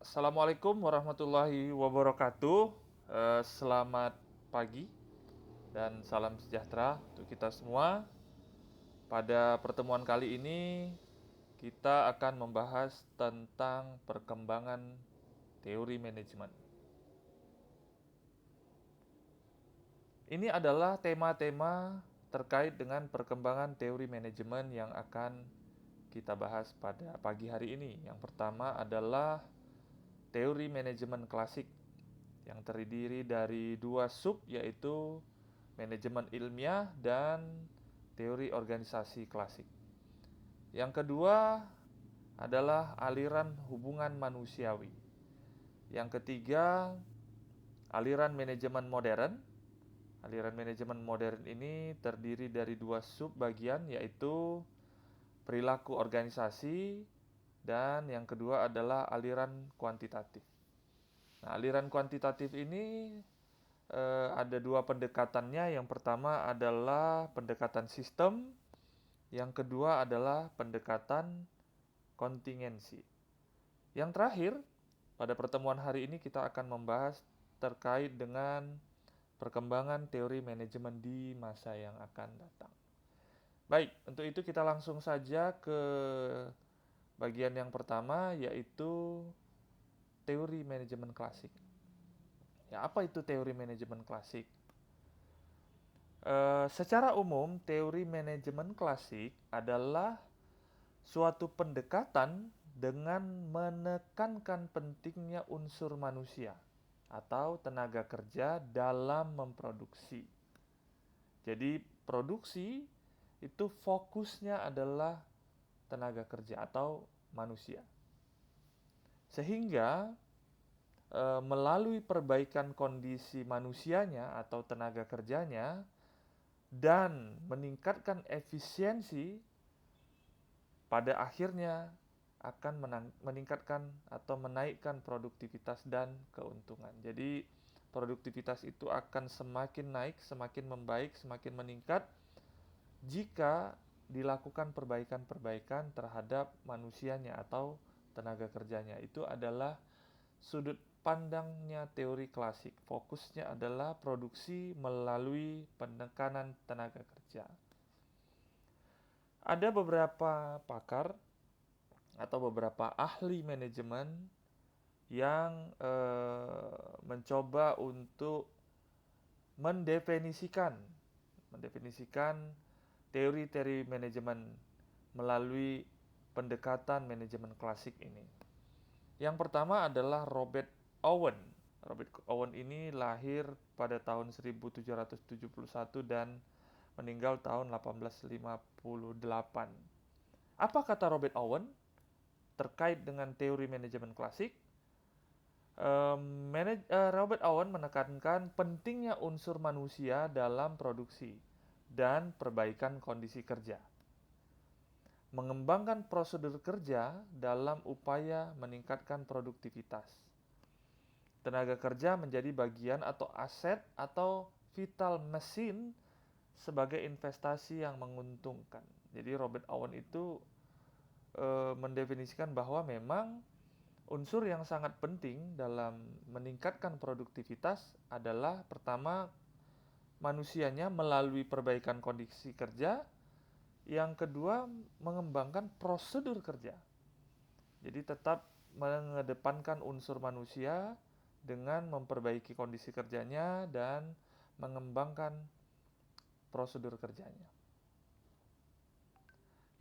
Assalamualaikum warahmatullahi wabarakatuh. Selamat pagi dan salam sejahtera untuk kita semua. Pada pertemuan kali ini, kita akan membahas tentang perkembangan teori manajemen. Ini adalah tema-tema terkait dengan perkembangan teori manajemen yang akan kita bahas pada pagi hari ini. Yang pertama adalah teori manajemen klasik yang terdiri dari dua sub, yaitu manajemen ilmiah dan teori organisasi klasik. Yang kedua adalah aliran hubungan manusiawi. Yang ketiga, aliran manajemen modern. Aliran manajemen modern ini terdiri dari dua sub bagian, yaitu perilaku organisasi dan yang kedua adalah aliran kuantitatif. Nah, aliran kuantitatif ini ada dua pendekatannya. Yang pertama adalah pendekatan sistem, yang kedua adalah pendekatan kontingensi. Yang terakhir, pada pertemuan hari ini kita akan membahas terkait dengan perkembangan teori manajemen di masa yang akan datang. Baik, untuk itu kita langsung saja ke bagian yang pertama, yaitu teori manajemen klasik. Ya, apa itu teori manajemen klasik? Secara umum, teori manajemen klasik adalah suatu pendekatan dengan menekankan pentingnya unsur manusia atau tenaga kerja dalam memproduksi. Jadi, produksi itu fokusnya adalah tenaga kerja atau manusia. Sehingga melalui perbaikan kondisi manusianya atau tenaga kerjanya dan meningkatkan efisiensi, pada akhirnya akan meningkatkan atau menaikkan produktivitas dan keuntungan. Jadi produktivitas itu akan semakin naik, semakin membaik, semakin meningkat jika dilakukan perbaikan-perbaikan terhadap manusianya atau tenaga kerjanya. Itu adalah sudut pandangnya teori klasik. Fokusnya adalah produksi melalui penekanan tenaga kerja. Ada beberapa pakar atau beberapa ahli manajemen yang mencoba untuk mendefinisikan mendefinisikan teori-teori manajemen melalui pendekatan manajemen klasik ini. Yang pertama adalah Robert Owen. Robert Owen ini lahir pada tahun 1771 dan meninggal tahun 1858. Apa kata Robert Owen terkait dengan teori manajemen klasik? Robert Owen menekankan pentingnya unsur manusia dalam produksi dan perbaikan kondisi kerja, mengembangkan prosedur kerja dalam upaya meningkatkan produktivitas. Tenaga kerja menjadi bagian atau aset atau vital mesin sebagai investasi yang menguntungkan. Jadi Robert Owen itu mendefinisikan bahwa memang unsur yang sangat penting dalam meningkatkan produktivitas adalah pertama manusianya melalui perbaikan kondisi kerja, yang kedua mengembangkan prosedur kerja. Jadi tetap mengedepankan unsur manusia dengan memperbaiki kondisi kerjanya dan mengembangkan prosedur kerjanya.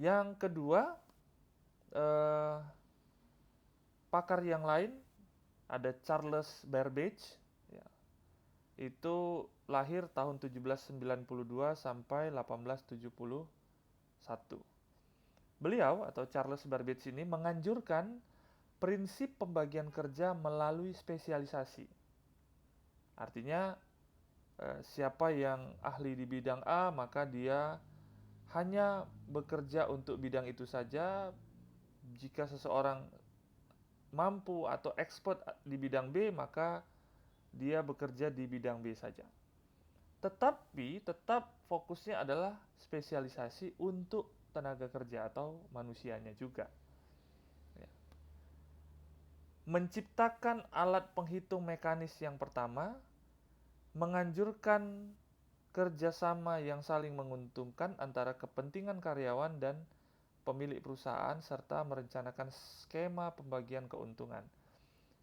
Yang kedua, eh, pakar yang lain ada Charles Babbage, ya, itu lahir tahun 1792 sampai 1871. Beliau atau Charles Babbage ini menganjurkan prinsip pembagian kerja melalui spesialisasi. Artinya siapa yang ahli di bidang A maka dia hanya bekerja untuk bidang itu saja. Jika seseorang mampu atau expert di bidang B, maka dia bekerja di bidang B saja. Tetapi tetap fokusnya adalah spesialisasi untuk tenaga kerja atau manusianya juga. Ya. menciptakan alat penghitung mekanis yang pertama, menganjurkan kerjasama yang saling menguntungkan antara kepentingan karyawan dan pemilik perusahaan, serta merencanakan skema pembagian keuntungan.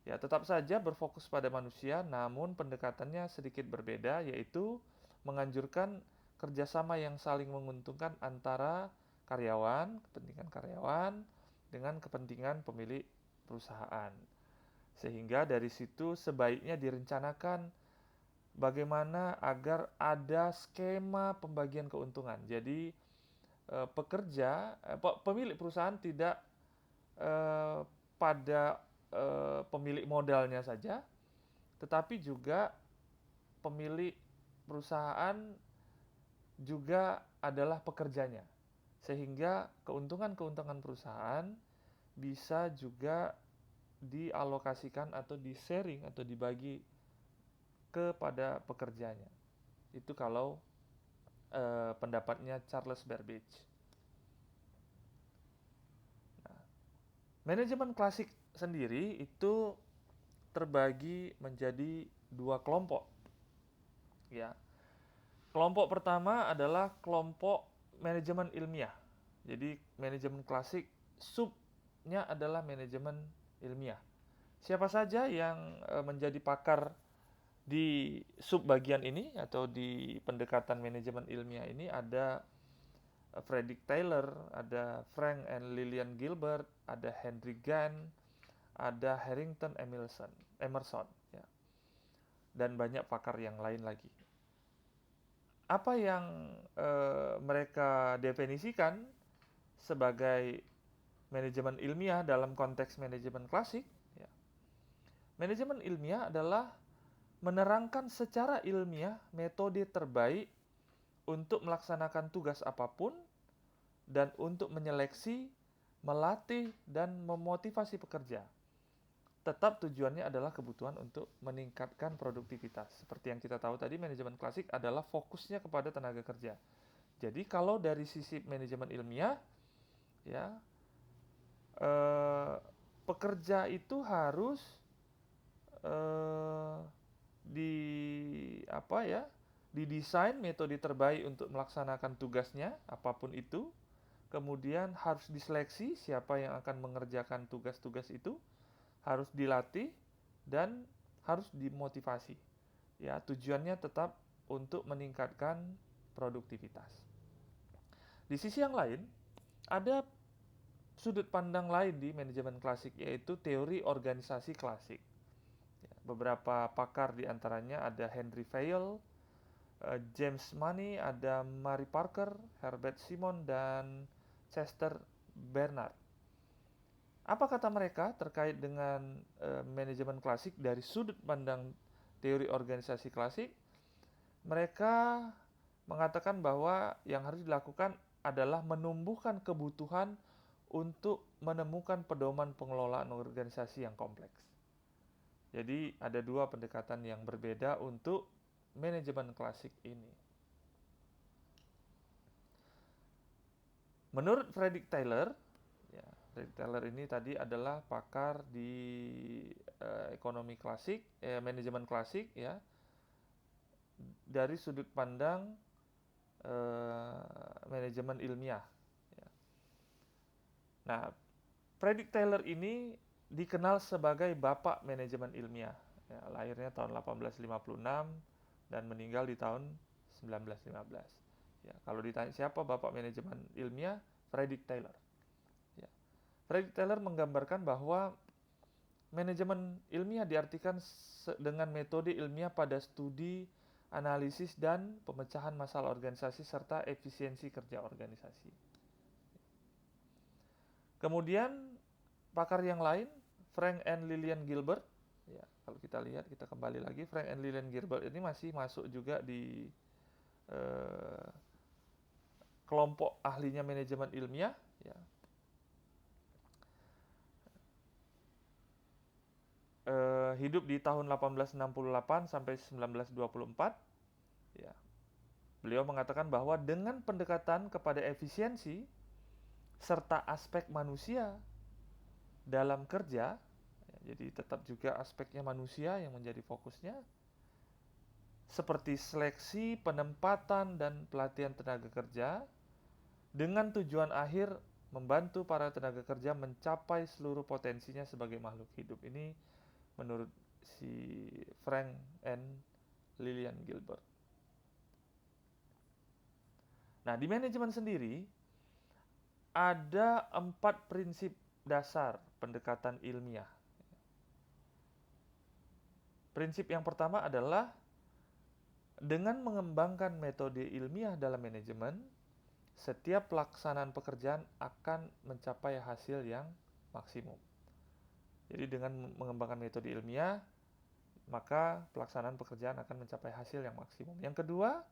Ya, tetap saja berfokus pada manusia, namun pendekatannya sedikit berbeda, yaitu menganjurkan kerjasama yang saling menguntungkan antara karyawan, kepentingan karyawan, dengan kepentingan pemilik perusahaan. Sehingga dari situ sebaiknya direncanakan bagaimana agar ada skema pembagian keuntungan. Jadi pemilik perusahaan tidak pada pemilik modalnya saja, tetapi juga pemilik perusahaan juga adalah pekerjanya. Sehingga keuntungan-keuntungan perusahaan bisa juga dialokasikan atau di-sharing atau dibagi kepada pekerjanya. Itu kalau pendapatnya Charles Babbage. Nah, manajemen klasik sendiri itu terbagi menjadi dua kelompok. Ya. Kelompok pertama adalah kelompok manajemen ilmiah. Jadi manajemen klasik subnya adalah manajemen ilmiah. Siapa saja yang menjadi pakar di sub bagian ini atau di pendekatan manajemen ilmiah ini ada Frederick Taylor, ada Frank and Lillian Gilbert, ada Henry Gann, ada Harrington Emerson, ya, dan banyak pakar yang lain lagi. Apa yang mereka definisikan sebagai manajemen ilmiah dalam konteks manajemen klasik? Ya. Manajemen ilmiah adalah menerangkan secara ilmiah metode terbaik untuk melaksanakan tugas apapun dan untuk menyeleksi, melatih, dan memotivasi pekerja. Tetap tujuannya adalah kebutuhan untuk meningkatkan produktivitas. Seperti yang kita tahu tadi, manajemen klasik adalah fokusnya kepada tenaga kerja. Jadi kalau dari sisi manajemen ilmiah, ya, pekerja itu harus didesain metode terbaik untuk melaksanakan tugasnya, apapun itu. Kemudian harus diseleksi siapa yang akan mengerjakan tugas-tugas itu, harus dilatih, dan harus dimotivasi. Ya, tujuannya tetap untuk meningkatkan produktivitas. Di sisi yang lain, ada sudut pandang lain di manajemen klasik, yaitu teori organisasi klasik. Beberapa pakar diantaranya ada Henry Fayol, James Money, ada Mary Parker, Herbert Simon, dan Chester Bernard. Apa kata mereka terkait dengan manajemen klasik dari sudut pandang teori organisasi klasik? Mereka mengatakan bahwa yang harus dilakukan adalah menumbuhkan kebutuhan untuk menemukan pedoman pengelolaan organisasi yang kompleks. Jadi ada dua pendekatan yang berbeda untuk manajemen klasik ini. Menurut Frederick Taylor, ya, Frederick Taylor ini tadi adalah pakar di ekonomi klasik, manajemen klasik, ya, dari sudut pandang manajemen ilmiah. Ya. Nah, Frederick Taylor ini dikenal sebagai bapak manajemen ilmiah. Ya, lahirnya tahun 1856 dan meninggal di tahun 1915. Ya, kalau ditanya siapa bapak manajemen ilmiah, Frederick Taylor. Ya. Frederick Taylor menggambarkan bahwa manajemen ilmiah diartikan dengan metode ilmiah pada studi, analisis, dan pemecahan masalah organisasi serta efisiensi kerja organisasi. Kemudian pakar yang lain, Frank and Lillian Gilbert. Ya, kalau kita lihat, kita kembali lagi, Frank and Lillian Gilbert ini masih masuk juga di kelompok ahlinya manajemen ilmiah. Ya. Hidup di tahun 1868 sampai 1924. Ya. Beliau mengatakan bahwa dengan pendekatan kepada efisiensi serta aspek manusia dalam kerja, Jadi tetap juga aspeknya manusia yang menjadi fokusnya, seperti seleksi, penempatan, dan pelatihan tenaga kerja, dengan tujuan akhir membantu para tenaga kerja mencapai seluruh potensinya sebagai makhluk hidup. Ini menurut si Frank and Lillian Gilbert. Nah, di manajemen sendiri ada 4 prinsip dasar pendekatan ilmiah. Prinsip yang pertama adalah dengan mengembangkan metode ilmiah dalam manajemen, setiap pelaksanaan pekerjaan akan mencapai hasil yang maksimum. Jadi dengan mengembangkan metode ilmiah, maka pelaksanaan pekerjaan akan mencapai hasil yang maksimum. Yang kedua,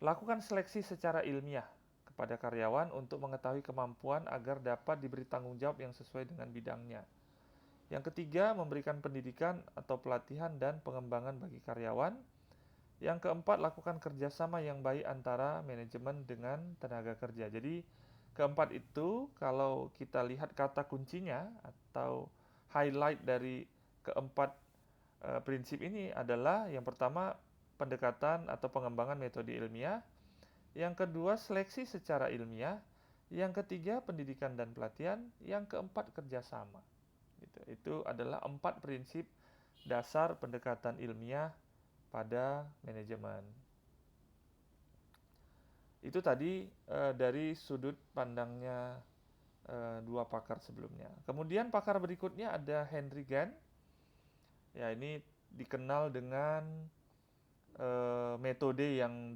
lakukan seleksi secara ilmiah kepada karyawan untuk mengetahui kemampuan agar dapat diberi tanggung jawab yang sesuai dengan bidangnya. Yang ketiga, memberikan pendidikan atau pelatihan dan pengembangan bagi karyawan. Yang keempat, lakukan kerjasama yang baik antara manajemen dengan tenaga kerja. Jadi keempat itu kalau kita lihat kata kuncinya atau highlight dari keempat prinsip ini adalah yang pertama pendekatan atau pengembangan metode ilmiah, yang kedua seleksi secara ilmiah, yang ketiga pendidikan dan pelatihan, yang keempat kerjasama. Itu adalah 4 prinsip dasar pendekatan ilmiah pada manajemen. Itu tadi dari sudut pandangnya dua pakar sebelumnya. Kemudian pakar berikutnya ada Henry Gann. Ya, ini dikenal dengan metode yang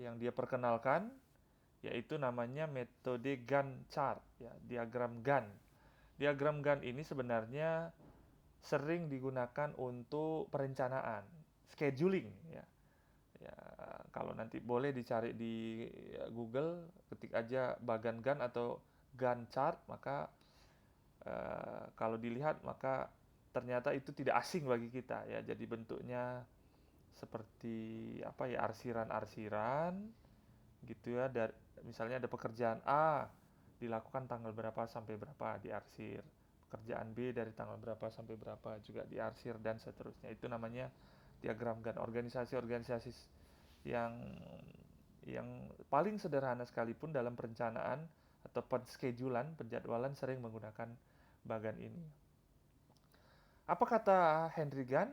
yang dia perkenalkan, yaitu namanya metode Gantt chart, ya, diagram Gantt. Diagram Gantt ini sebenarnya sering digunakan untuk perencanaan, scheduling, ya. Ya, kalau nanti boleh dicari di Google, ketik aja bagan Gantt atau Gantt chart, maka kalau dilihat maka ternyata itu tidak asing bagi kita, ya. Jadi bentuknya seperti arsiran-arsiran gitu ya. Misalnya ada pekerjaan A dilakukan tanggal berapa sampai berapa diarsir. Pekerjaan B dari tanggal berapa sampai berapa juga diarsir dan seterusnya. Itu namanya diagram Gantt. Organisasi-organisasi yang paling sederhana sekalipun dalam perencanaan atau penschedulan, penjadwalan sering menggunakan bagan ini. Apa kata Henry Gantt?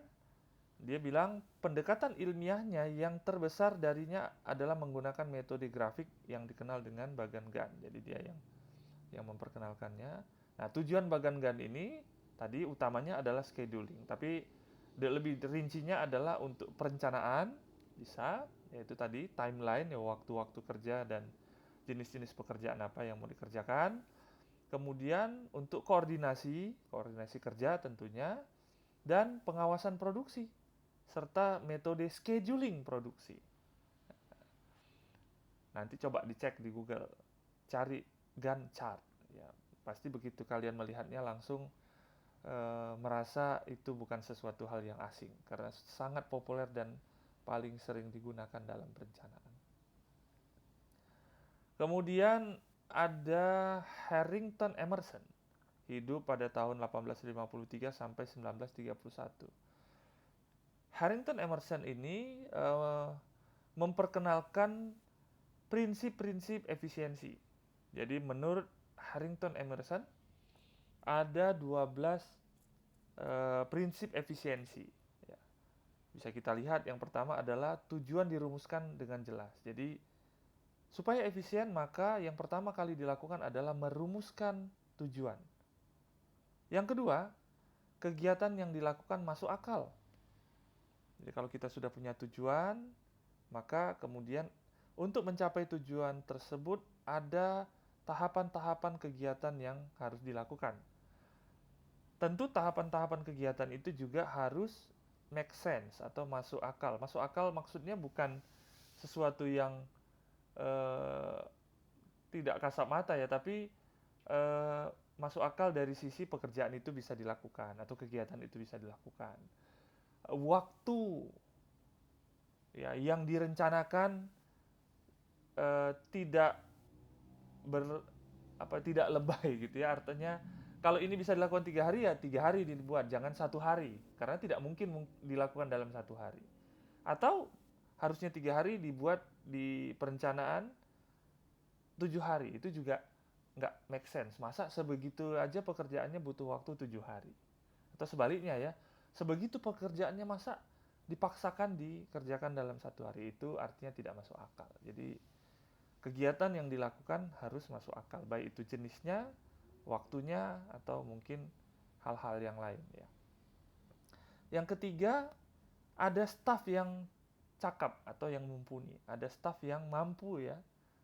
Dia bilang pendekatan ilmiahnya yang terbesar darinya adalah menggunakan metode grafik yang dikenal dengan bagan Gantt. Jadi dia yang memperkenalkannya. Nah, tujuan bagan Gantt ini tadi utamanya adalah scheduling, tapi lebih rincinya adalah untuk perencanaan bisa, yaitu tadi timeline, ya, waktu-waktu kerja dan jenis-jenis pekerjaan apa yang mau dikerjakan. Kemudian untuk koordinasi kerja tentunya, dan pengawasan produksi serta metode scheduling produksi. Nanti coba dicek di Google, cari Gantt chart, ya, pasti begitu kalian melihatnya langsung merasa itu bukan sesuatu hal yang asing karena sangat populer dan paling sering digunakan dalam perencanaan. Kemudian ada Harrington Emerson, hidup pada tahun 1853 sampai 1931. Harrington Emerson ini memperkenalkan prinsip-prinsip efisiensi. Jadi menurut Harrington Emerson ada 12 prinsip efisiensi. Ya. Bisa kita lihat yang pertama adalah tujuan dirumuskan dengan jelas. Jadi supaya efisien maka yang pertama kali dilakukan adalah merumuskan tujuan. Yang kedua, kegiatan yang dilakukan masuk akal. Jadi kalau kita sudah punya tujuan, maka kemudian untuk mencapai tujuan tersebut ada tahapan-tahapan kegiatan yang harus dilakukan. Tentu tahapan-tahapan kegiatan itu juga harus make sense atau masuk akal. Masuk akal maksudnya bukan sesuatu yang tidak kasat mata ya, tapi masuk akal dari sisi pekerjaan itu bisa dilakukan atau kegiatan itu bisa dilakukan. Waktu ya yang direncanakan tidak tidak lebay gitu ya. Artinya kalau ini bisa dilakukan 3 hari ya 3 hari dibuat, jangan 1 hari, karena tidak mungkin dilakukan dalam 1 hari. Atau harusnya 3 hari dibuat di perencanaan 7 hari, itu juga nggak make sense. Masa sebegitu aja pekerjaannya butuh waktu 7 hari? Atau sebaliknya ya, sebegitu pekerjaannya masa dipaksakan dikerjakan dalam 1 hari, itu artinya tidak masuk akal. Jadi kegiatan yang dilakukan harus masuk akal, baik itu jenisnya, waktunya, atau mungkin hal-hal yang lain ya. Yang ketiga, ada staf yang cakap atau yang mumpuni. Ada staf yang mampu ya,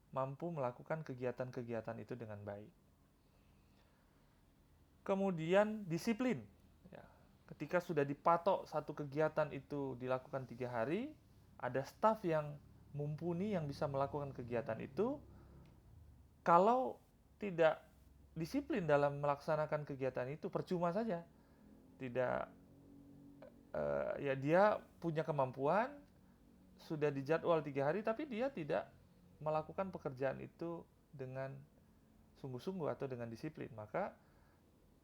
mampu melakukan kegiatan-kegiatan itu dengan baik. Kemudian disiplin. Ya, ketika sudah dipatok satu kegiatan itu dilakukan 3 hari, ada staf yang mumpuni yang bisa melakukan kegiatan itu. Kalau tidak disiplin dalam melaksanakan kegiatan itu, percuma saja. Tidak, ya dia punya kemampuan, sudah dijadwal 3 hari, tapi dia tidak melakukan pekerjaan itu dengan sungguh-sungguh atau dengan disiplin, maka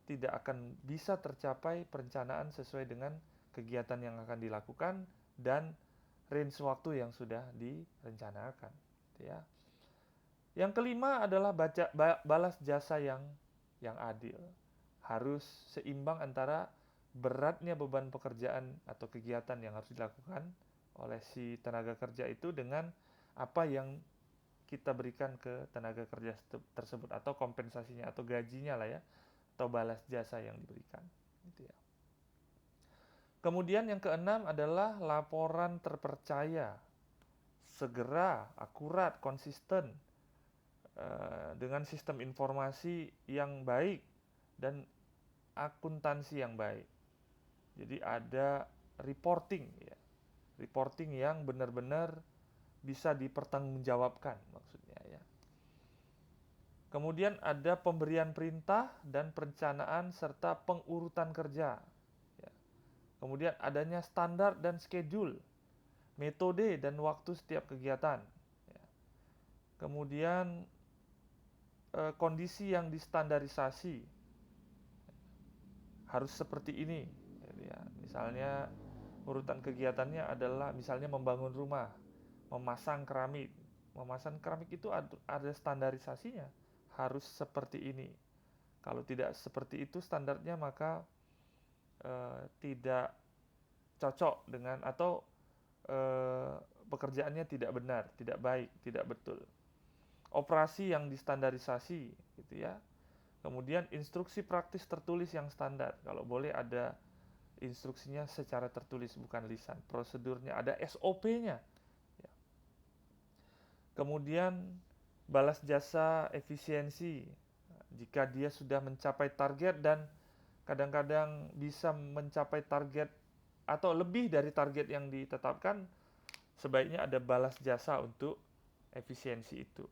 tidak akan bisa tercapai perencanaan sesuai dengan kegiatan yang akan dilakukan dan range waktu yang sudah direncanakan. Ya. Yang kelima adalah balas jasa yang adil. Harus seimbang antara beratnya beban pekerjaan atau kegiatan yang harus dilakukan oleh si tenaga kerja itu dengan apa yang kita berikan ke tenaga kerja tersebut, atau kompensasinya atau gajinya lah ya, atau balas jasa yang diberikan gitu ya. Kemudian yang keenam adalah laporan terpercaya, segera, akurat, konsisten, dengan sistem informasi yang baik dan akuntansi yang baik. Jadi ada reporting ya, reporting yang benar-benar bisa dipertanggungjawabkan maksudnya ya. Kemudian ada pemberian perintah dan perencanaan serta pengurutan kerja. Ya. Kemudian adanya standar dan schedule, metode dan waktu setiap kegiatan. Ya. Kemudian kondisi yang distandarisasi harus seperti ini. Ya. Misalnya urutan kegiatannya adalah misalnya membangun rumah, memasang keramik. Memasang keramik itu ada standarisasinya, harus seperti ini. Kalau tidak seperti itu standarnya, maka tidak cocok dengan, atau pekerjaannya tidak benar, tidak baik, tidak betul. Operasi yang distandarisasi gitu ya. Kemudian instruksi praktis tertulis yang standar. Kalau boleh ada instruksinya secara tertulis, bukan lisan. Prosedurnya ada SOP-nya. Ya. Kemudian balas jasa efisiensi. Jika dia sudah mencapai target dan kadang-kadang bisa mencapai target atau lebih dari target yang ditetapkan, sebaiknya ada balas jasa untuk efisiensi itu.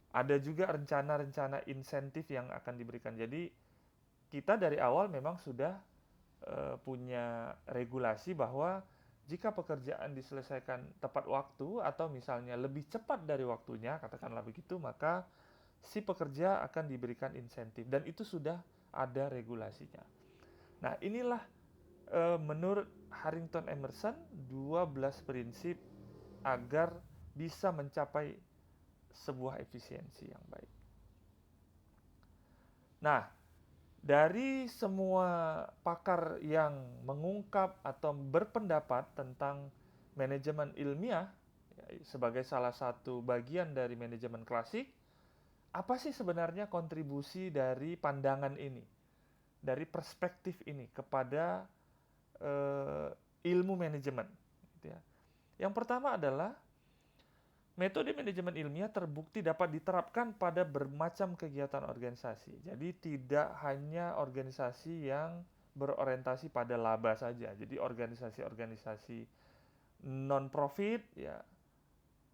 Ada juga rencana-rencana insentif yang akan diberikan. Jadi kita dari awal memang sudah punya regulasi bahwa jika pekerjaan diselesaikan tepat waktu atau misalnya lebih cepat dari waktunya, katakanlah begitu, maka si pekerja akan diberikan insentif, dan itu sudah ada regulasinya. Nah, inilah menurut Harrington Emerson 12 prinsip agar bisa mencapai sebuah efisiensi yang baik. Nah, dari semua pakar yang mengungkap atau berpendapat tentang manajemen ilmiah ya, sebagai salah satu bagian dari manajemen klasik, apa sih sebenarnya kontribusi dari pandangan ini, dari perspektif ini kepada ilmu manajemen? Gitu ya. Yang pertama adalah metode manajemen ilmiah terbukti dapat diterapkan pada bermacam kegiatan organisasi. Jadi tidak hanya organisasi yang berorientasi pada laba saja. Jadi organisasi-organisasi non-profit, ya,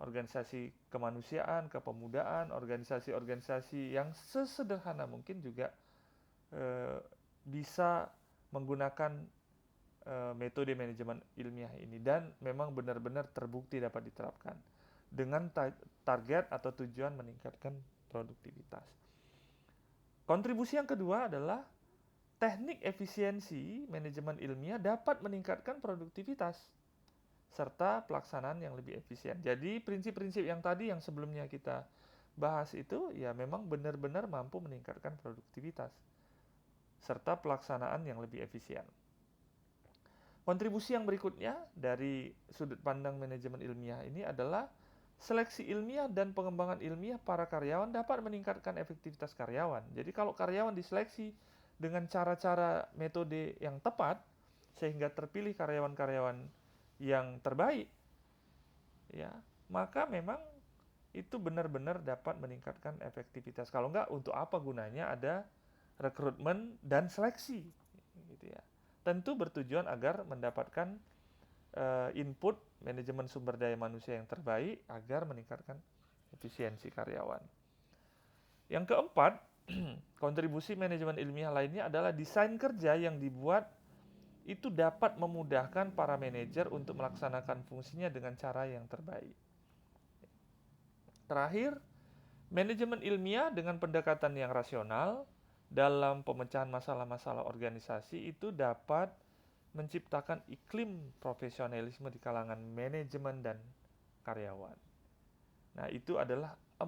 organisasi kemanusiaan, kepemudaan, organisasi-organisasi yang sesederhana mungkin juga bisa menggunakan metode manajemen ilmiah ini, dan memang benar-benar terbukti dapat diterapkan dengan target atau tujuan meningkatkan produktivitas. Kontribusi yang kedua adalah teknik efisiensi manajemen ilmiah dapat meningkatkan produktivitas serta pelaksanaan yang lebih efisien. Jadi prinsip-prinsip yang tadi yang sebelumnya kita bahas itu ya memang benar-benar mampu meningkatkan produktivitas serta pelaksanaan yang lebih efisien. Kontribusi yang berikutnya dari sudut pandang manajemen ilmiah ini adalah seleksi ilmiah dan pengembangan ilmiah para karyawan dapat meningkatkan efektivitas karyawan. Jadi kalau karyawan diseleksi dengan cara-cara metode yang tepat sehingga terpilih karyawan-karyawan yang terbaik, ya, maka memang itu benar-benar dapat meningkatkan efektivitas. Kalau enggak, untuk apa gunanya ada rekrutmen dan seleksi, gitu ya. Tentu bertujuan agar mendapatkan input manajemen sumber daya manusia yang terbaik agar meningkatkan efisiensi karyawan. Yang keempat, kontribusi manajemen ilmiah lainnya adalah desain kerja yang dibuat itu dapat memudahkan para manajer untuk melaksanakan fungsinya dengan cara yang terbaik. Terakhir, manajemen ilmiah dengan pendekatan yang rasional dalam pemecahan masalah-masalah organisasi itu dapat menciptakan iklim profesionalisme di kalangan manajemen dan karyawan. Nah, itu adalah 4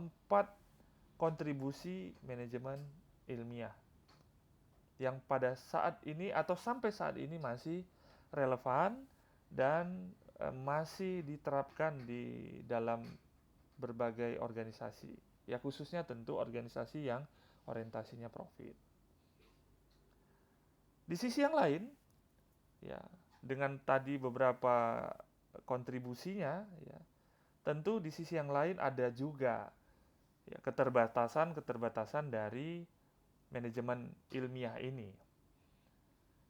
kontribusi manajemen ilmiah yang pada saat ini atau sampai saat ini masih relevan dan masih diterapkan di dalam berbagai organisasi. Ya khususnya tentu organisasi yang orientasinya profit. Di sisi yang lain, ya dengan tadi beberapa kontribusinya, ya tentu di sisi yang lain ada juga ya keterbatasan dari manajemen ilmiah ini.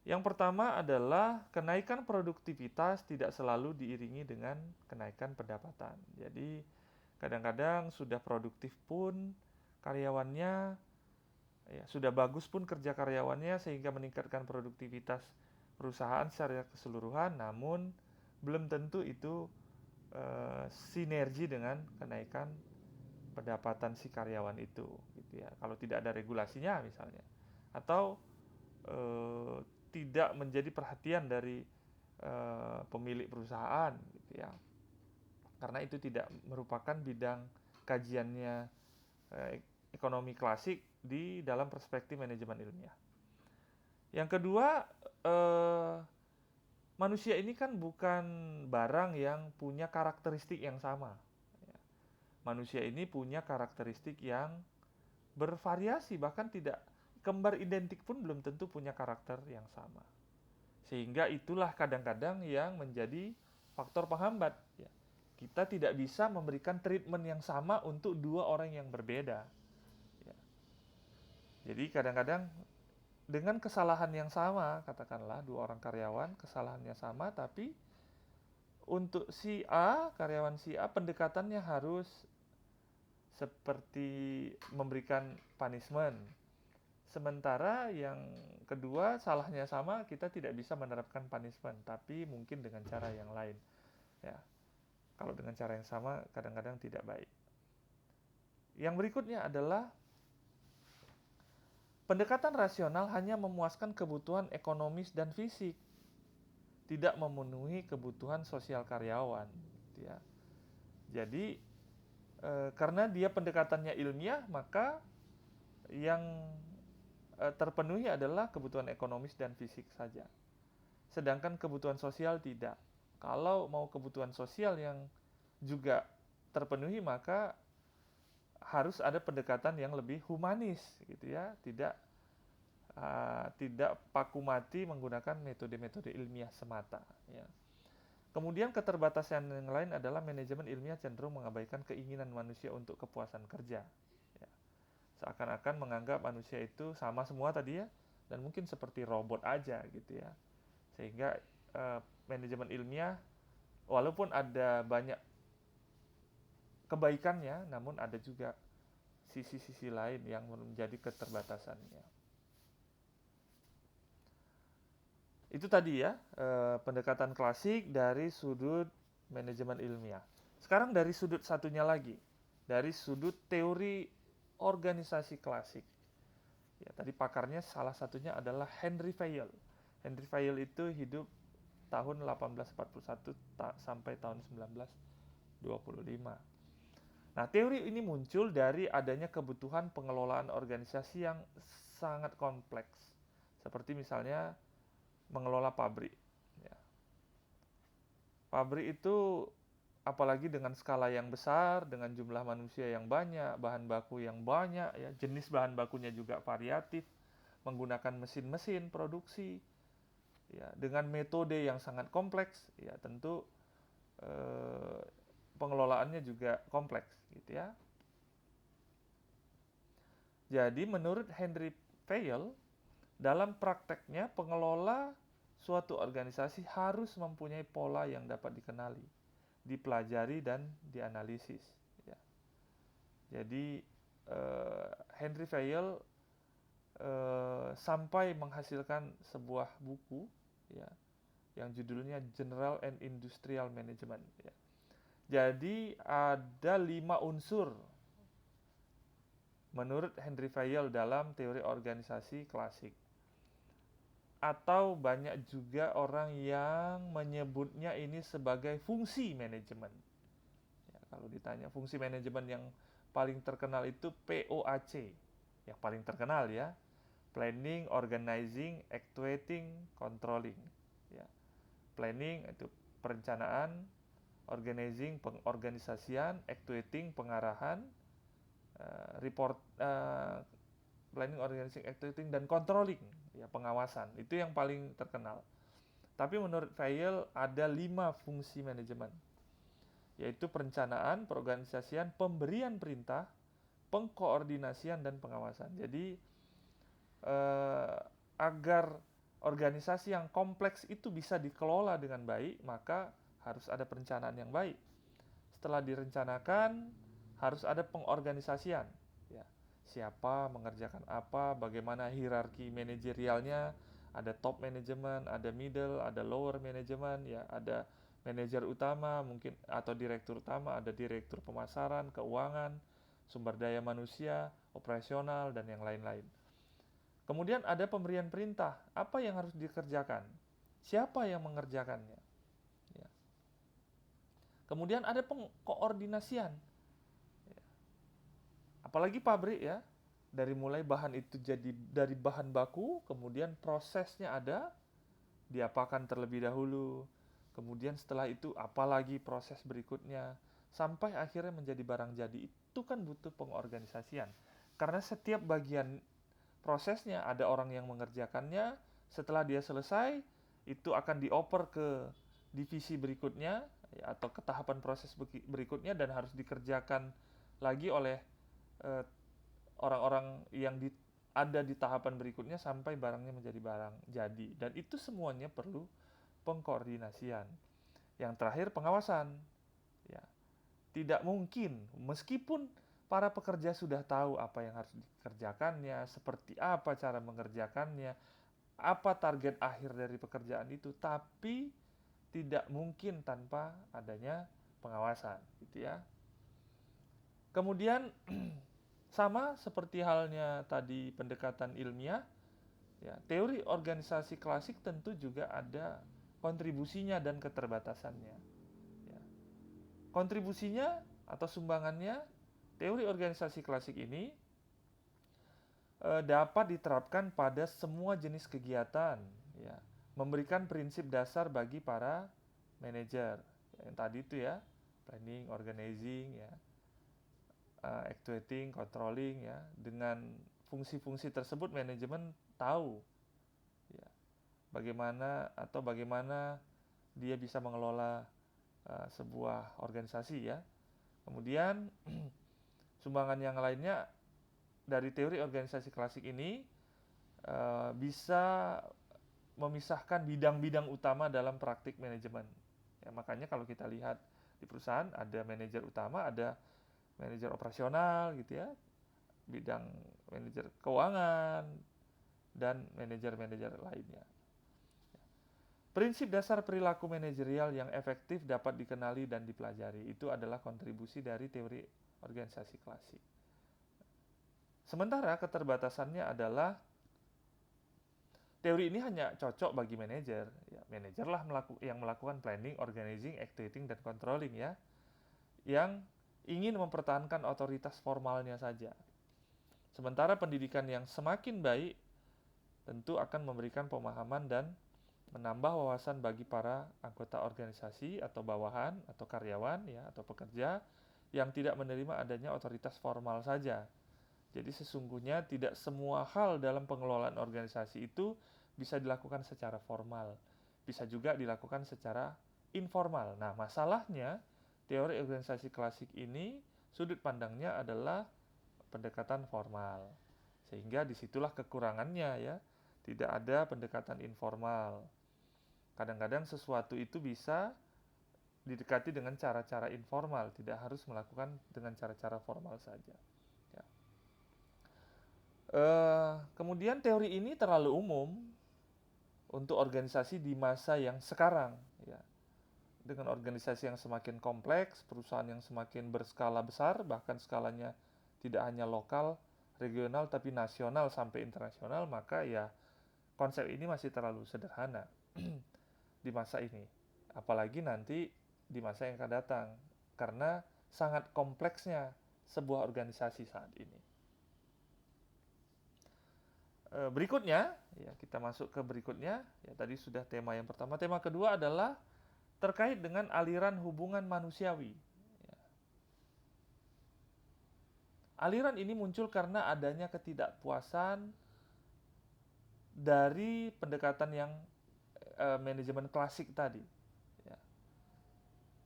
Yang pertama adalah kenaikan produktivitas tidak selalu diiringi dengan kenaikan pendapatan. Jadi kadang-kadang sudah produktif pun karyawannya, ya, sudah bagus pun kerja karyawannya sehingga meningkatkan produktivitas perusahaan secara keseluruhan, namun belum tentu itu sinergi dengan kenaikan pendapatan si karyawan itu, gitu ya. Kalau tidak ada regulasinya misalnya, atau tidak menjadi perhatian dari pemilik perusahaan, gitu ya. Karena itu tidak merupakan bidang kajiannya ekonomi klasik di dalam perspektif manajemen ilmiah. Yang kedua, manusia ini kan bukan barang yang punya karakteristik yang sama. Manusia ini punya karakteristik yang bervariasi, bahkan tidak kembar identik pun belum tentu punya karakter yang sama. Sehingga itulah kadang-kadang yang menjadi faktor penghambat. Ya. Kita tidak bisa memberikan treatment yang sama untuk 2 orang yang berbeda. Ya. Jadi kadang-kadang dengan kesalahan yang sama, katakanlah 2 orang karyawan, kesalahannya sama, tapi untuk si A, karyawan si A, pendekatannya harus seperti memberikan punishment. Sementara yang kedua salahnya sama, kita tidak bisa menerapkan punishment, tapi mungkin dengan cara yang lain. Ya. Kalau dengan cara yang sama kadang-kadang tidak baik. Yang berikutnya adalah pendekatan rasional hanya memuaskan kebutuhan ekonomis dan fisik, tidak memenuhi kebutuhan sosial karyawan. Ya. Jadi karena dia pendekatannya ilmiah, maka yang terpenuhi adalah kebutuhan ekonomis dan fisik saja. Sedangkan kebutuhan sosial tidak. Kalau mau kebutuhan sosial yang juga terpenuhi, maka harus ada pendekatan yang lebih humanis, gitu ya, tidak paku mati menggunakan metode-metode ilmiah semata. Ya. Kemudian keterbatasan yang lain adalah manajemen ilmiah cenderung mengabaikan keinginan manusia untuk kepuasan kerja. Ya. Seakan-akan menganggap manusia itu sama semua tadi ya, dan mungkin seperti robot aja gitu ya. Sehingga manajemen ilmiah walaupun ada banyak kebaikannya, namun ada juga sisi-sisi lain yang menjadi keterbatasannya. Itu tadi ya, pendekatan klasik dari sudut manajemen ilmiah. Sekarang dari sudut satunya lagi, dari sudut teori organisasi klasik. Ya, tadi pakarnya salah satunya adalah Henry Fayol. Henry Fayol itu hidup tahun 1841 sampai tahun 1925. Nah, teori ini muncul dari adanya kebutuhan pengelolaan organisasi yang sangat kompleks, seperti misalnya mengelola pabrik. Ya. Pabrik itu apalagi dengan skala yang besar, dengan jumlah manusia yang banyak, bahan baku yang banyak, ya, jenis bahan bakunya juga variatif, menggunakan mesin-mesin produksi, ya, dengan metode yang sangat kompleks, ya tentu eh, pengelolaannya juga kompleks, gitu ya. Jadi menurut Henry Fayol, dalam prakteknya pengelola suatu organisasi harus mempunyai pola yang dapat dikenali, dipelajari dan dianalisis. Ya. Jadi Henry Fayol sampai menghasilkan sebuah buku, ya, yang judulnya General and Industrial Management. Ya. Jadi ada 5 unsur menurut Henry Fayol dalam teori organisasi klasik. Atau banyak juga orang yang menyebutnya ini sebagai fungsi manajemen. Ya, kalau ditanya fungsi manajemen yang paling terkenal itu POAC, yang paling terkenal ya, planning, organizing, actuating, controlling. Ya, planning itu perencanaan, organizing pengorganisasian, actuating pengarahan, planning, organizing, actuating, dan controlling, ya, pengawasan. Itu yang paling terkenal. Tapi menurut Fayol ada 5 fungsi manajemen, yaitu perencanaan, perorganisasian, pemberian perintah, pengkoordinasian, dan pengawasan. Jadi agar organisasi yang kompleks itu bisa dikelola dengan baik, maka harus ada perencanaan yang baik. Setelah direncanakan, harus ada pengorganisasian. Ya, siapa mengerjakan apa, bagaimana hierarki manajerialnya, ada top management, ada middle, ada lower management, ya, ada manajer utama mungkin atau direktur utama, ada direktur pemasaran, keuangan, sumber daya manusia, operasional, dan yang lain-lain. Kemudian ada pemberian perintah, apa yang harus dikerjakan, siapa yang mengerjakannya. Ya. Kemudian ada pengkoordinasian, ya. Apalagi pabrik ya, dari mulai bahan itu jadi dari bahan baku, kemudian prosesnya ada, diapakan terlebih dahulu, kemudian setelah itu apalagi proses berikutnya, sampai akhirnya menjadi barang jadi. Itu kan butuh pengorganisasian, karena setiap bagian prosesnya ada orang yang mengerjakannya. Setelah dia selesai, itu akan dioper ke divisi berikutnya, ya, atau ke tahapan proses berikutnya, dan harus dikerjakan lagi oleh orang-orang yang ada di tahapan berikutnya sampai barangnya menjadi barang jadi. Dan itu semuanya perlu pengkoordinasian. Yang terakhir pengawasan. Ya, tidak mungkin meskipun para pekerja sudah tahu apa yang harus dikerjakannya, seperti apa cara mengerjakannya, apa target akhir dari pekerjaan itu, tapi tidak mungkin tanpa adanya pengawasan, gitu ya. Kemudian sama seperti halnya tadi pendekatan ilmiah, ya, teori organisasi klasik tentu juga ada kontribusinya dan keterbatasannya. Ya. Kontribusinya atau sumbangannya, teori organisasi klasik ini dapat diterapkan pada semua jenis kegiatan, ya, memberikan prinsip dasar bagi para manajer. Yang tadi itu ya, planning, organizing, ya, actuating, controlling, ya. Dengan fungsi-fungsi tersebut manajemen tahu, ya, bagaimana dia bisa mengelola sebuah organisasi, ya. Kemudian sumbangan yang lainnya dari teori organisasi klasik ini bisa memisahkan bidang-bidang utama dalam praktik manajemen. Ya, makanya kalau kita lihat di perusahaan ada manajer utama, ada manajer operasional, gitu ya, bidang manajer keuangan, dan manajer-manajer lainnya. Prinsip dasar perilaku manajerial yang efektif dapat dikenali dan dipelajari. Itu adalah kontribusi dari teori organisasi klasik. Sementara keterbatasannya adalah teori ini hanya cocok bagi manajer. Ya, manajer lah yang melakukan planning, organizing, executing, dan controlling ya, yang ingin mempertahankan otoritas formalnya saja. Sementara pendidikan yang semakin baik tentu akan memberikan pemahaman dan menambah wawasan bagi para anggota organisasi atau bawahan atau karyawan ya atau pekerja yang tidak menerima adanya otoritas formal saja. Jadi sesungguhnya tidak semua hal dalam pengelolaan organisasi itu bisa dilakukan secara formal. Bisa juga dilakukan secara informal. Nah, masalahnya teori organisasi klasik ini sudut pandangnya adalah pendekatan formal. Sehingga disitulah kekurangannya ya. Tidak ada pendekatan informal. Kadang-kadang sesuatu itu bisa didekati dengan cara-cara informal, tidak harus melakukan dengan cara-cara formal saja. Ya. Kemudian teori ini terlalu umum untuk organisasi di masa yang sekarang. Ya. Dengan organisasi yang semakin kompleks, perusahaan yang semakin berskala besar, bahkan skalanya tidak hanya lokal, regional, tapi nasional sampai internasional, maka ya konsep ini masih terlalu sederhana di masa ini. Apalagi nanti di masa yang akan datang. Karena sangat kompleksnya sebuah organisasi saat ini. Berikutnya, ya kita masuk ke berikutnya. Ya tadi sudah tema yang pertama. Tema kedua adalah terkait dengan aliran hubungan manusiawi. Ya. Aliran ini muncul karena adanya ketidakpuasan dari pendekatan yang manajemen klasik tadi. Ya.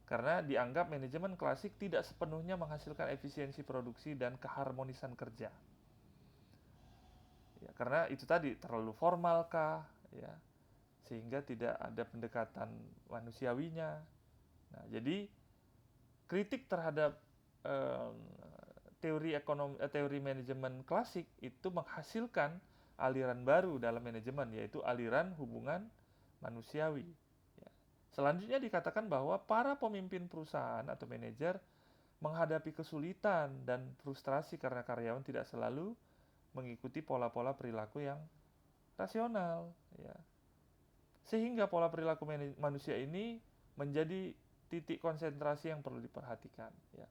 Karena dianggap manajemen klasik tidak sepenuhnya menghasilkan efisiensi produksi dan keharmonisan kerja. Ya, karena itu tadi terlalu formal kah, ya, sehingga tidak ada pendekatan manusiawinya. Nah, jadi kritik terhadap teori manajemen klasik itu menghasilkan aliran baru dalam manajemen, yaitu aliran hubungan manusiawi. Ya. Selanjutnya dikatakan bahwa para pemimpin perusahaan atau manajer menghadapi kesulitan dan frustrasi karena karyawan tidak selalu mengikuti pola-pola perilaku yang rasional, ya. Sehingga pola perilaku manusia ini menjadi titik konsentrasi yang perlu diperhatikan, ya.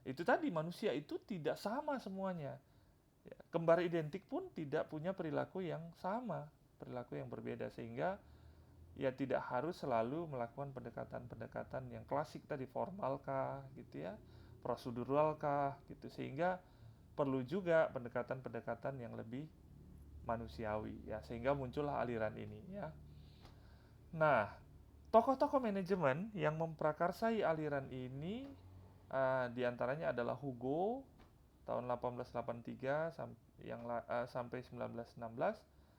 Itu tadi manusia itu tidak sama semuanya. Ya, kembar identik pun tidak punya perilaku yang sama, perilaku yang berbeda, sehingga ya tidak harus selalu melakukan pendekatan-pendekatan yang klasik tadi, formalkah gitu ya, proseduralkah gitu, sehingga perlu juga pendekatan-pendekatan yang lebih manusiawi ya, sehingga muncullah aliran ini ya. Nah, tokoh-tokoh manajemen yang memprakarsai aliran ini diantaranya adalah Hugo tahun 1883 sampai 1916,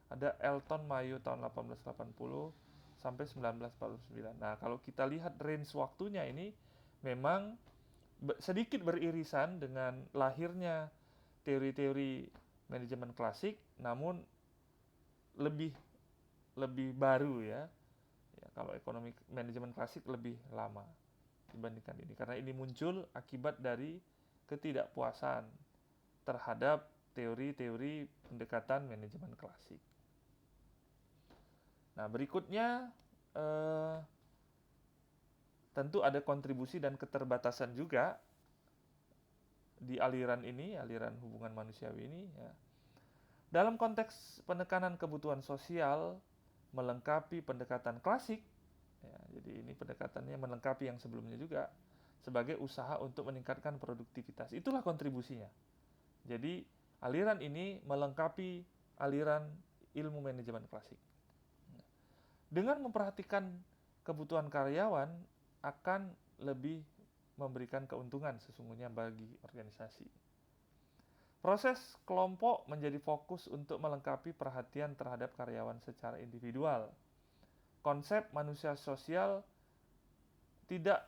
ada Elton Mayo tahun 1880 sampai 1949. Nah, kalau kita lihat range waktunya ini memang sedikit beririsan dengan lahirnya teori-teori manajemen klasik, namun lebih lebih baru ya. Ya, kalau ekonomi manajemen klasik lebih lama dibandingkan ini, karena ini muncul akibat dari ketidakpuasan terhadap teori-teori pendekatan manajemen klasik. Nah, berikutnya tentu ada kontribusi dan keterbatasan juga di aliran ini, aliran hubungan manusiawi ini ya. Dalam konteks penekanan kebutuhan sosial melengkapi pendekatan klasik, ya, jadi ini pendekatannya melengkapi yang sebelumnya juga sebagai usaha untuk meningkatkan produktivitas. Itulah kontribusinya. Jadi aliran ini melengkapi aliran ilmu manajemen klasik. Dengan memperhatikan kebutuhan karyawan akan lebih memberikan keuntungan sesungguhnya bagi organisasi. Proses kelompok menjadi fokus untuk melengkapi perhatian terhadap karyawan secara individual. Konsep manusia sosial tidak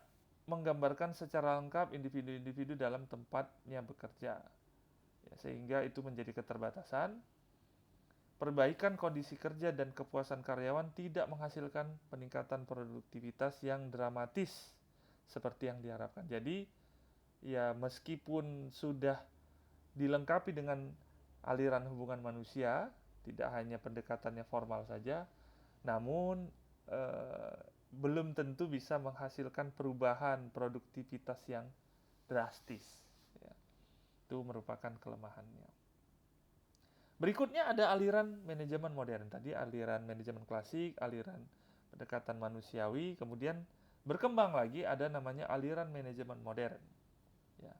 menggambarkan secara lengkap individu-individu dalam tempatnya bekerja. Ya, sehingga itu menjadi keterbatasan. Perbaikan kondisi kerja dan kepuasan karyawan tidak menghasilkan peningkatan produktivitas yang dramatis seperti yang diharapkan. Jadi, ya meskipun sudah dilengkapi dengan aliran hubungan manusia, tidak hanya pendekatannya formal saja, namun belum tentu bisa menghasilkan perubahan produktivitas yang drastis. Ya. Itu merupakan kelemahannya. Berikutnya ada aliran manajemen modern. Tadi aliran manajemen klasik, aliran pendekatan manusiawi, kemudian berkembang lagi ada namanya aliran manajemen modern. Ya.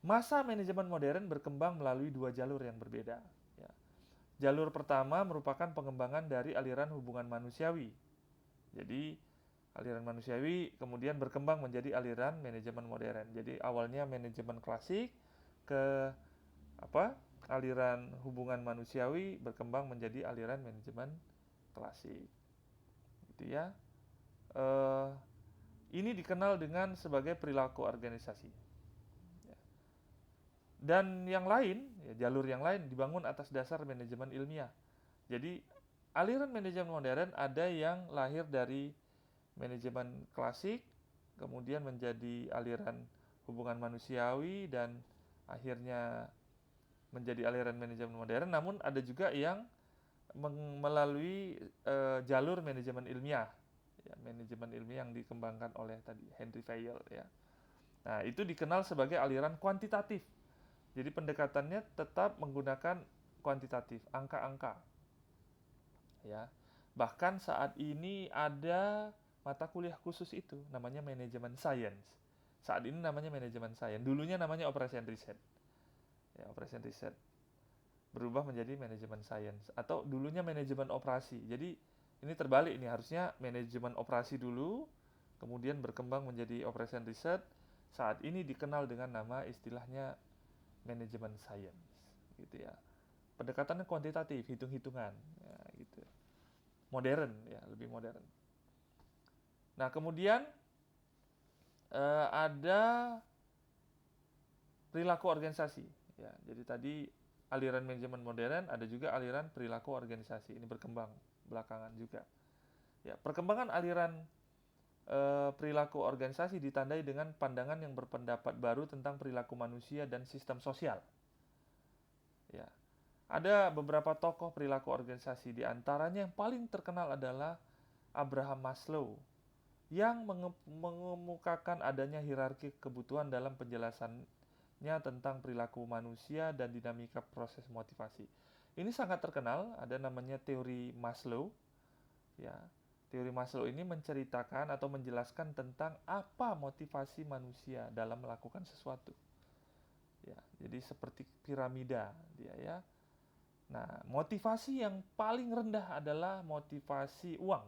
Masa manajemen modern berkembang melalui dua jalur yang berbeda. Ya. Jalur pertama merupakan pengembangan dari aliran hubungan manusiawi. Jadi aliran manusiawi kemudian berkembang menjadi aliran manajemen modern. Jadi awalnya manajemen klasik ke aliran hubungan manusiawi berkembang menjadi aliran manajemen klasik. Gitu ya. Ini dikenal dengan sebagai perilaku organisasi. Dan yang lain, ya, jalur yang lain dibangun atas dasar manajemen ilmiah. Jadi aliran manajemen modern ada yang lahir dari manajemen klasik, kemudian menjadi aliran hubungan manusiawi dan akhirnya menjadi aliran manajemen modern. Namun ada juga yang melalui jalur manajemen ilmiah, ya, manajemen ilmiah yang dikembangkan oleh tadi Henry Fayol. Ya. Nah itu dikenal sebagai aliran kuantitatif. Jadi pendekatannya tetap menggunakan kuantitatif, angka-angka. Ya. Bahkan saat ini ada mata kuliah khusus itu, namanya manajemen science. Saat ini namanya manajemen science. Dulunya namanya operation research. Ya, operation research berubah menjadi manajemen science atau dulunya manajemen operasi. Jadi ini terbalik, ini harusnya manajemen operasi dulu, kemudian berkembang menjadi operation research. Saat ini dikenal dengan nama istilahnya manajemen science, gitu ya. Pendekatannya kuantitatif, hitung-hitungan, ya, gitu. Modern, ya, lebih modern. Nah, kemudian ada perilaku organisasi, ya. Jadi tadi aliran manajemen modern, ada juga aliran perilaku organisasi. Ini berkembang belakangan juga. Ya, perkembangan aliran perilaku organisasi ditandai dengan pandangan yang berpendapat baru tentang perilaku manusia dan sistem sosial. Ya. Ada beberapa tokoh perilaku organisasi, di antaranya yang paling terkenal adalah Abraham Maslow yang mengemukakan adanya hierarki kebutuhan dalam penjelasannya tentang perilaku manusia dan dinamika proses motivasi. Ini sangat terkenal, ada namanya teori Maslow. Ya, teori Maslow ini menceritakan atau menjelaskan tentang apa motivasi manusia dalam melakukan sesuatu. Ya, jadi seperti piramida dia ya. Nah, motivasi yang paling rendah adalah motivasi uang.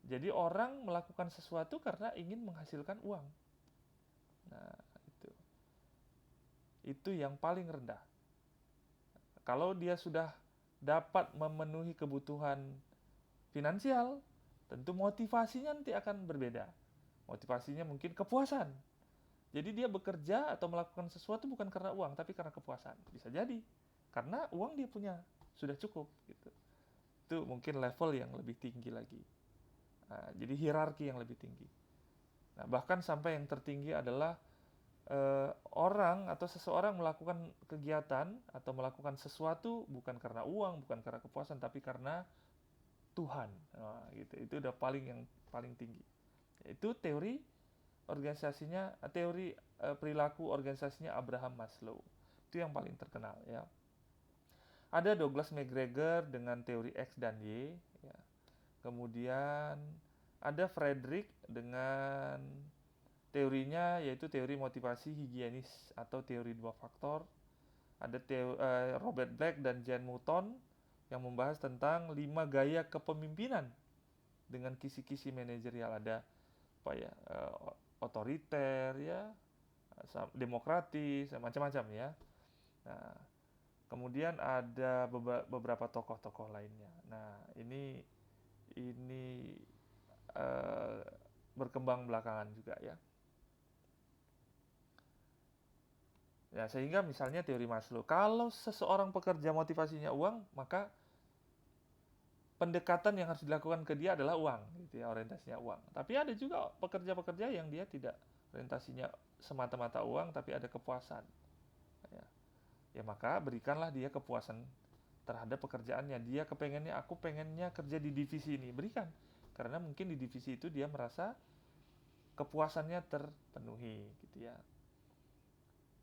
Jadi orang melakukan sesuatu karena ingin menghasilkan uang. Nah, itu yang paling rendah. Kalau dia sudah dapat memenuhi kebutuhan finansial, tentu motivasinya nanti akan berbeda. Motivasinya mungkin kepuasan. Jadi dia bekerja atau melakukan sesuatu bukan karena uang, tapi karena kepuasan. Bisa jadi. Karena uang dia punya, sudah cukup. Gitu. Itu mungkin level yang lebih tinggi lagi. Nah, jadi hierarki yang lebih tinggi. Nah, bahkan sampai yang tertinggi adalah orang atau seseorang melakukan kegiatan atau melakukan sesuatu bukan karena uang, bukan karena kepuasan, tapi karena Tuhan. Nah, gitu. Itu udah yang paling tinggi. Itu teori organisasinya, teori perilaku organisasinya Abraham Maslow. Itu yang paling terkenal ya. Ada Douglas McGregor dengan teori X dan Y ya. Kemudian ada Frederick dengan teorinya yaitu teori motivasi higienis atau teori dua faktor. Ada Robert Black dan Jan Mouton yang membahas tentang 5 gaya kepemimpinan dengan kisi-kisi manajerial. Ada otoriter ya, demokratis, macam-macam ya. Nah, kemudian ada beberapa tokoh-tokoh lainnya. Nah, ini berkembang belakangan juga ya. Ya, sehingga misalnya teori Maslow, kalau seseorang pekerja motivasinya uang, maka pendekatan yang harus dilakukan ke dia adalah uang, gitu ya, orientasinya uang. Tapi ada juga pekerja-pekerja yang dia tidak orientasinya semata-mata uang, tapi ada kepuasan. ya maka berikanlah dia kepuasan terhadap pekerjaannya. Dia aku pengennya kerja di divisi ini, berikan. Karena mungkin di divisi itu dia merasa kepuasannya terpenuhi, gitu ya.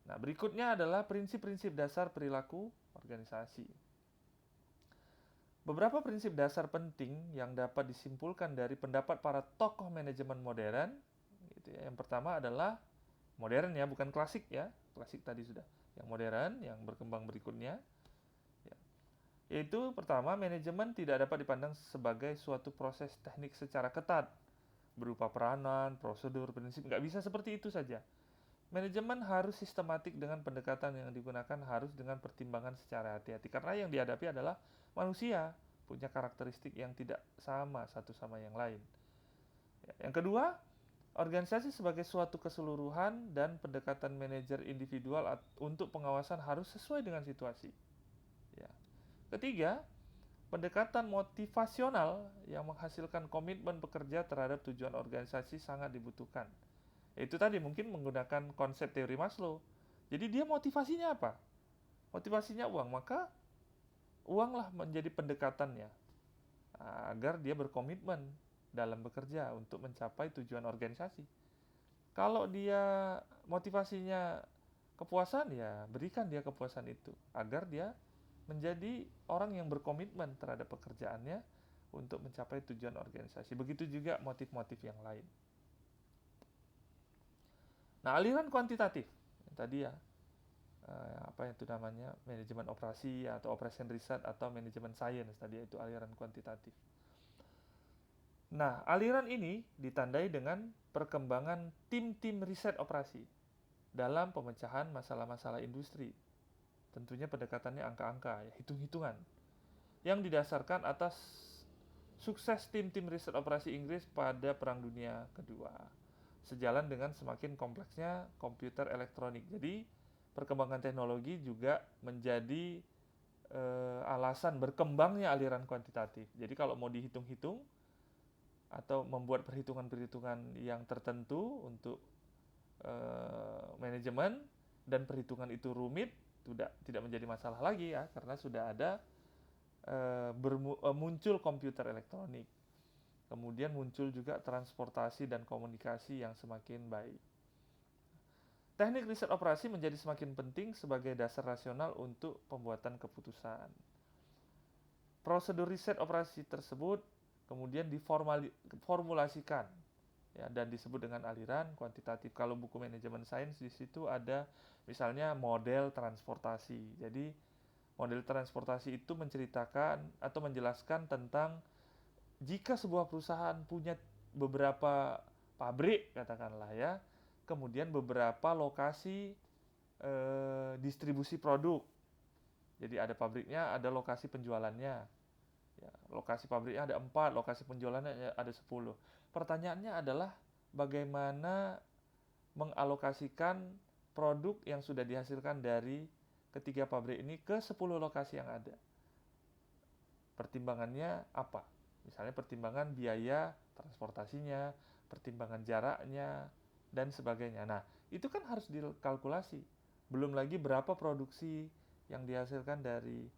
Nah, berikutnya adalah prinsip-prinsip dasar perilaku organisasi. Beberapa prinsip dasar penting yang dapat disimpulkan dari pendapat para tokoh manajemen modern, gitu ya. Yang pertama adalah modern ya, bukan klasik ya. Klasik tadi sudah. Yang modern, yang berkembang berikutnya, ya. Yaitu pertama, manajemen tidak dapat dipandang sebagai suatu proses teknik secara ketat, berupa peranan, prosedur, prinsip. Nggak bisa seperti itu saja. Manajemen harus sistematik dengan pendekatan yang digunakan harus dengan pertimbangan secara hati-hati. Karena yang dihadapi adalah manusia, punya karakteristik yang tidak sama satu sama yang lain. Yang kedua, organisasi sebagai suatu keseluruhan dan pendekatan manajer individual untuk pengawasan harus sesuai dengan situasi. Ya. Ketiga, pendekatan motivasional yang menghasilkan komitmen bekerja terhadap tujuan organisasi sangat dibutuhkan. Itu tadi mungkin menggunakan konsep teori Maslow. Jadi dia motivasinya apa? Motivasinya uang, maka uanglah menjadi pendekatannya agar dia berkomitmen dalam bekerja untuk mencapai tujuan organisasi. Kalau dia motivasinya kepuasan, ya berikan dia kepuasan itu agar dia menjadi orang yang berkomitmen terhadap pekerjaannya untuk mencapai tujuan organisasi. Begitu juga motif-motif yang lain. Nah, aliran kuantitatif tadi ya, apa itu namanya, manajemen operasi atau operation research atau manajemen science tadi, itu aliran kuantitatif. Nah, aliran ini ditandai dengan perkembangan tim-tim riset operasi dalam pemecahan masalah-masalah industri. Tentunya pendekatannya angka-angka, ya, hitung-hitungan, yang didasarkan atas sukses tim-tim riset operasi Inggris pada Perang Dunia Kedua. Sejalan dengan semakin kompleksnya komputer elektronik. Jadi, perkembangan teknologi juga menjadi alasan berkembangnya aliran kuantitatif. Jadi, kalau mau dihitung-hitung atau membuat perhitungan-perhitungan yang tertentu untuk manajemen dan perhitungan itu rumit, tidak menjadi masalah lagi ya, karena sudah ada muncul komputer elektronik. Kemudian muncul juga transportasi dan komunikasi yang semakin baik. Teknik riset operasi menjadi semakin penting sebagai dasar rasional untuk pembuatan keputusan. Prosedur riset operasi tersebut kemudian diformulasikan ya, dan disebut dengan aliran kuantitatif. Kalau buku manajemen sains di situ ada misalnya model transportasi. Jadi model transportasi itu menceritakan atau menjelaskan tentang jika sebuah perusahaan punya beberapa pabrik, katakanlah ya, kemudian beberapa lokasi distribusi produk. Jadi ada pabriknya, ada lokasi penjualannya. Ya, lokasi pabriknya ada 4, lokasi penjualannya ada 10. Pertanyaannya adalah bagaimana mengalokasikan produk yang sudah dihasilkan dari ketiga pabrik ini ke 10 lokasi yang ada. Pertimbangannya apa? Misalnya pertimbangan biaya transportasinya, pertimbangan jaraknya, dan sebagainya. Nah, itu kan harus dikalkulasi. Belum lagi berapa produksi yang dihasilkan dari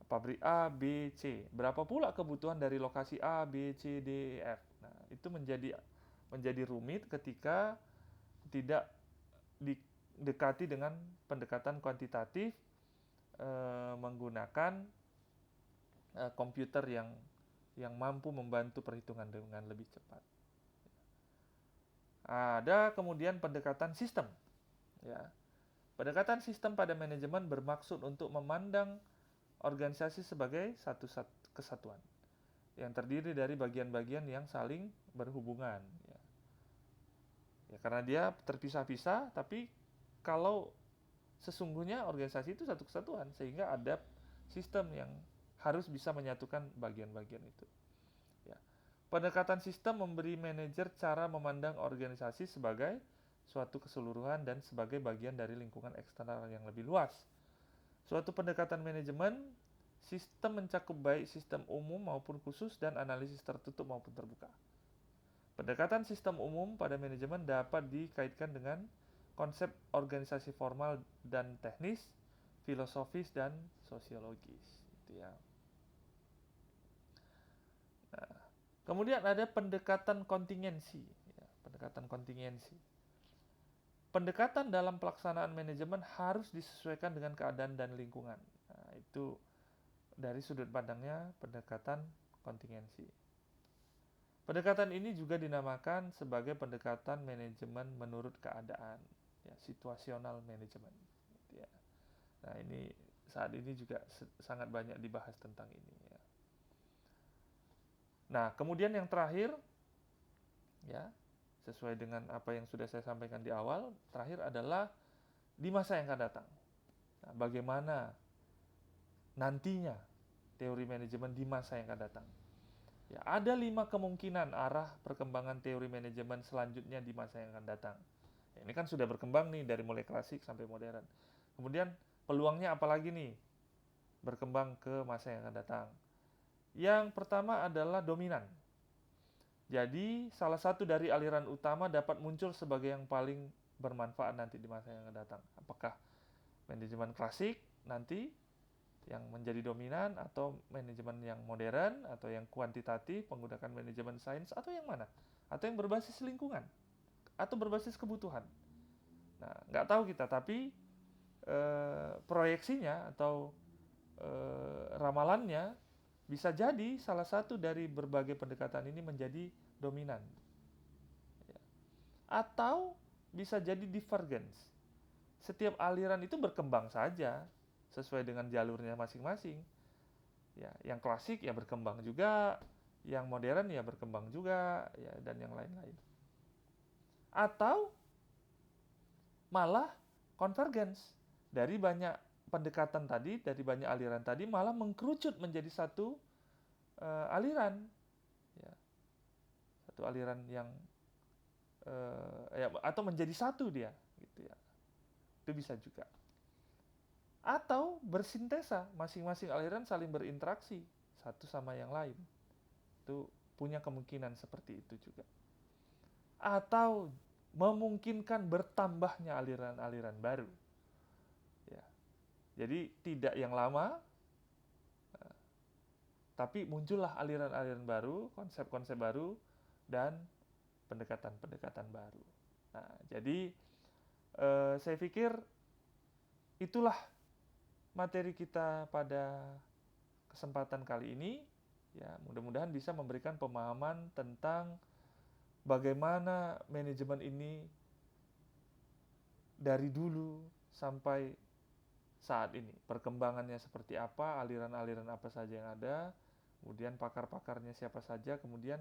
pabrik A, B, C. Berapa pula kebutuhan dari lokasi A, B, C, D, E, F. Nah, itu menjadi rumit ketika tidak didekati dengan pendekatan kuantitatif menggunakan komputer yang mampu membantu perhitungan dengan lebih cepat. Ada kemudian pendekatan sistem. Ya. Pendekatan sistem pada manajemen bermaksud untuk memandang organisasi sebagai satu kesatuan yang terdiri dari bagian-bagian yang saling berhubungan. Ya. Ya, karena dia terpisah-pisah, tapi kalau sesungguhnya organisasi itu satu kesatuan, sehingga ada sistem yang harus bisa menyatukan bagian-bagian itu. Ya. Pendekatan sistem memberi manajer cara memandang organisasi sebagai suatu keseluruhan dan sebagai bagian dari lingkungan eksternal yang lebih luas. Suatu pendekatan manajemen sistem mencakup baik sistem umum maupun khusus dan analisis tertutup maupun terbuka. Pendekatan sistem umum pada manajemen dapat dikaitkan dengan konsep organisasi formal dan teknis, filosofis dan sosiologis, gitu ya. Nah, kemudian ada pendekatan kontingensi, ya, pendekatan kontingensi. Pendekatan dalam pelaksanaan manajemen harus disesuaikan dengan keadaan dan lingkungan. Nah, itu dari sudut pandangnya pendekatan kontingensi. Pendekatan ini juga dinamakan sebagai pendekatan manajemen menurut keadaan, ya, situasional manajemen. Ya. Nah, ini saat ini juga sangat banyak dibahas tentang ini. Ya. Nah, kemudian yang terakhir, ya, sesuai dengan apa yang sudah saya sampaikan di awal, terakhir adalah di masa yang akan datang. Nah, bagaimana nantinya teori manajemen di masa yang akan datang? Ya, ada 5 kemungkinan arah perkembangan teori manajemen selanjutnya di masa yang akan datang. Ya, ini kan sudah berkembang nih dari mulai klasik sampai modern. Kemudian peluangnya apalagi nih berkembang ke masa yang akan datang? Yang pertama adalah dominan. Jadi salah satu dari aliran utama dapat muncul sebagai yang paling bermanfaat nanti di masa yang akan datang. Apakah manajemen klasik nanti yang menjadi dominan, atau manajemen yang modern, atau yang kuantitatif menggunakan manajemen sains, atau yang mana? Atau yang berbasis lingkungan, atau berbasis kebutuhan. Nah, nggak tahu kita, tapi proyeksinya atau ramalannya bisa jadi salah satu dari berbagai pendekatan ini menjadi dominan. Ya. Atau bisa jadi divergence. Setiap aliran itu berkembang saja sesuai dengan jalurnya masing-masing. Ya, yang klasik ya berkembang juga, yang modern ya berkembang juga, ya, dan yang lain-lain. Atau malah convergence, dari banyak pendekatan tadi, dari banyak aliran tadi malah mengkerucut menjadi satu aliran, ya, satu aliran yang ya, atau menjadi satu dia, gitu ya. Itu bisa juga. Atau bersintesa, masing-masing aliran saling berinteraksi satu sama yang lain. Itu punya kemungkinan seperti itu juga. Atau memungkinkan bertambahnya aliran-aliran baru. Ya. Jadi tidak yang lama, tapi muncullah aliran-aliran baru, konsep-konsep baru, dan pendekatan-pendekatan baru. Nah, jadi saya pikir itulah materi kita pada kesempatan kali ini. Ya, mudah-mudahan bisa memberikan pemahaman tentang bagaimana manajemen ini dari dulu sampai saat ini. Perkembangannya seperti apa, aliran-aliran apa saja yang ada, kemudian pakar-pakarnya siapa saja, kemudian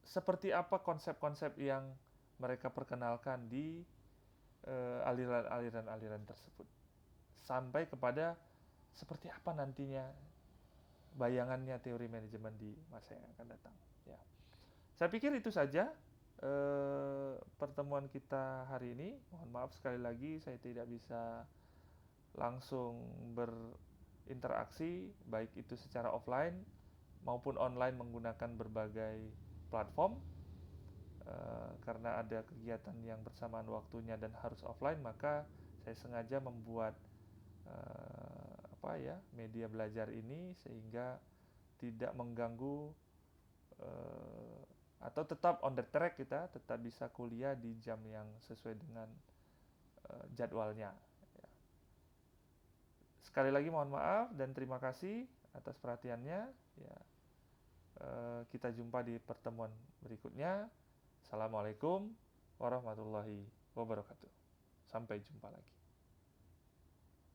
seperti apa konsep-konsep yang mereka perkenalkan di aliran-aliran tersebut. Sampai kepada seperti apa nantinya bayangannya teori manajemen di masa yang akan datang. Ya. Saya pikir itu saja pertemuan kita hari ini. Mohon maaf sekali lagi saya tidak bisa langsung berinteraksi, baik itu secara offline maupun online menggunakan berbagai platform. Karena ada kegiatan yang bersamaan waktunya dan harus offline, maka saya sengaja membuat media belajar ini sehingga tidak mengganggu atau tetap on the track, kita tetap bisa kuliah di jam yang sesuai dengan jadwalnya. Ya. Sekali lagi mohon maaf dan terima kasih atas perhatiannya. Ya. Kita jumpa di pertemuan berikutnya. Assalamualaikum warahmatullahi wabarakatuh. Sampai jumpa lagi.